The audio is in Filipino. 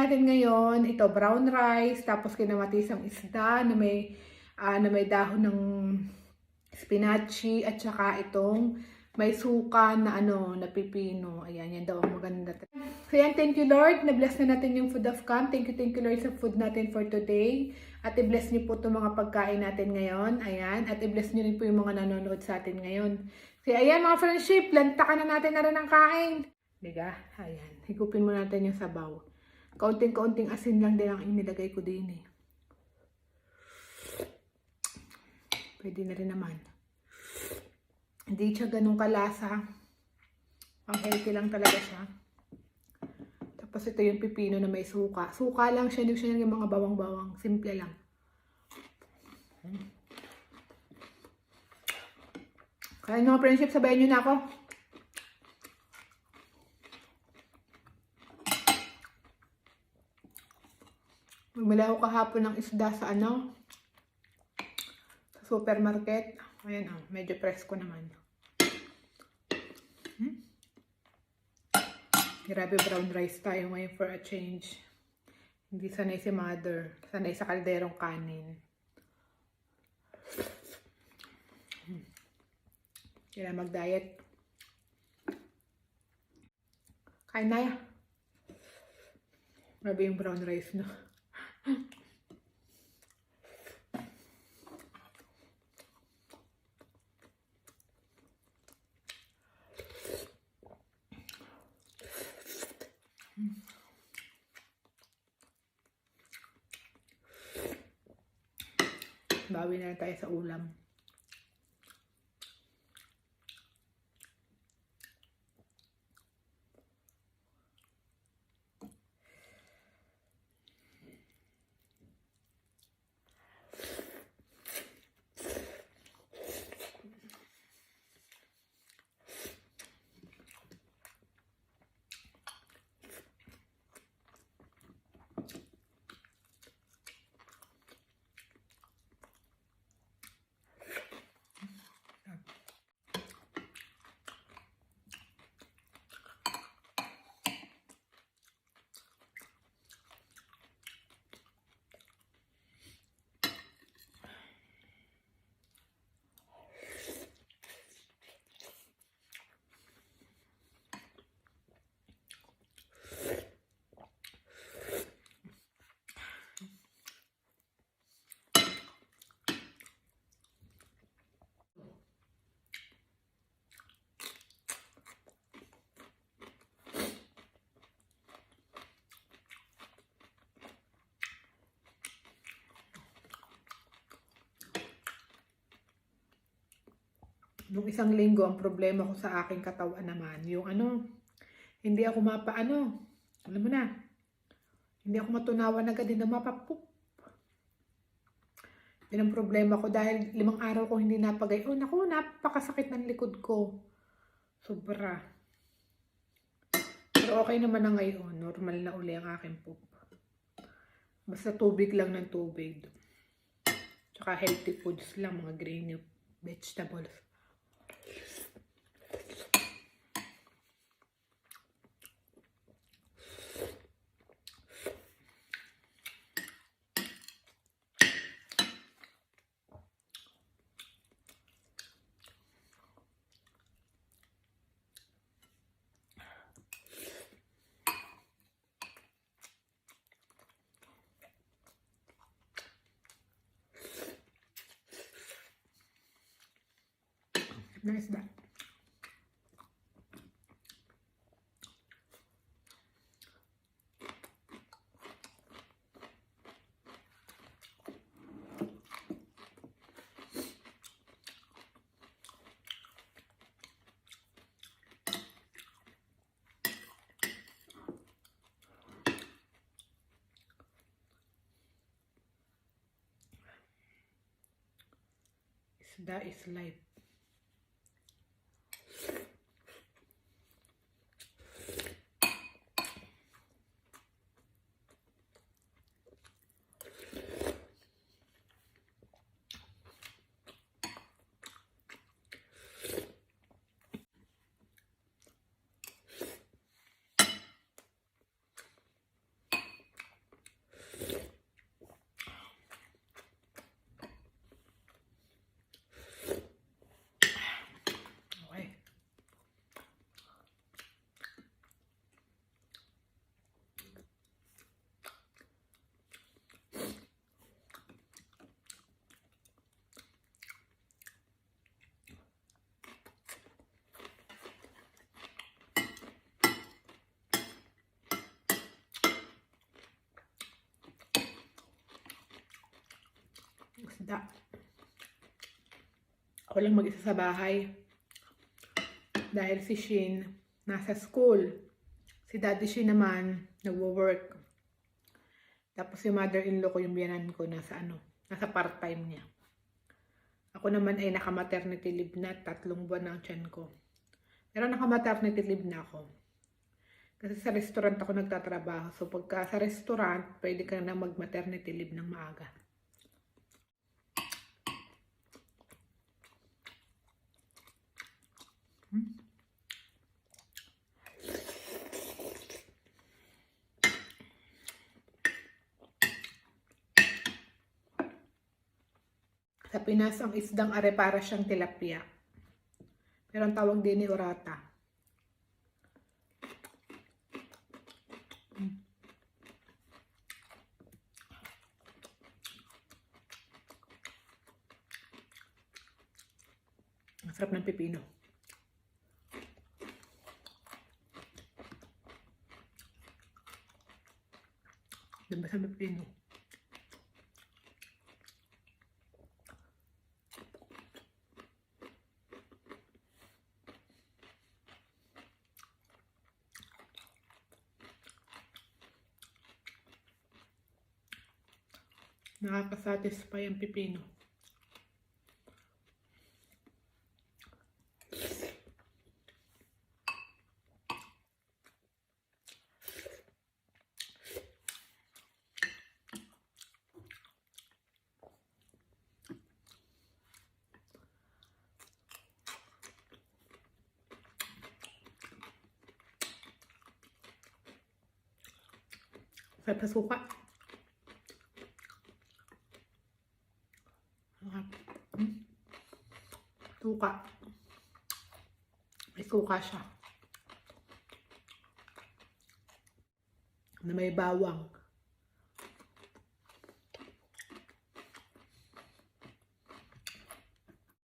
natin ngayon, ito brown rice, tapos kinamatisang isda na may dahon ng spinachi at saka itong may suka na na pipino. Ayan, yan daw ang maganda. So yan, thank you Lord. Na-bless na natin yung food of camp. Thank you Lord sa food natin for today. At i-bless niyo po itong mga pagkain natin ngayon. Ayan. At i-bless niyo rin po yung mga nanonood sa atin ngayon. So ayan mga friendship, lantakan na natin na rin ang kain. Diga? Ayan. Higupin mo natin yung sabaw. Kaunting-kaunting asin lang din ang inilagay ko din eh. Pwede na rin naman. Hindi siya ganun kalasa. Ang healthy lang talaga siya. Tapos ito yung pipino na may suka. Suka lang siya. Hindi siya yung mga bawang-bawang. Simple lang. Kaya mga friendship, sabayan nyo na ako. Bumili ako kahapon ng isda sa sa supermarket. Ayan medyo presko naman. Grabe brown rice tayo ngayon for a change. Hindi sanay si mother. Sanay sa kalderong kanin. Kailangan mag-diet. Kain na yan. Grabe yung brown rice na. Bawi na tayo sa ulam. Nung isang linggo, ang problema ko sa aking katawan naman, yung hindi ako alam mo na, hindi ako matunawan agad, hindi mapapup. Yan ang problema ko dahil 5 araw ko hindi napagay. Oh, naku, napakasakit ng likod ko. Sobra. Pero okay naman na ngayon, normal na uli ang aking poop. Basta tubig lang ng tubig. Tsaka healthy foods lang, mga green vegetables. Nice that. That is life. handa. Ako lang mag-isa sa bahay. Dahil si Shin nasa school. Si Daddy Shin naman nagwo-work. Tapos yung mother-in-law ko, yung biyanan ko, nasa part-time niya. Ako naman ay naka-maternity leave na, 3 buwan ng tiyan ko. Pero naka-maternity leave na ako. Kasi sa restaurant ako nagtatrabaho. So pagka sa restaurant, pwede ka na mag-maternity leave ng maaga. Sa Pinas, ang isdang are para siyang tilapia. Pero ang tawag din ni orata. Ang sarap ng pipino. Diba sa pipino? Nakakasatisfy ang pipino. Sarap sa suka. Suka. May suka siya. Na may bawang.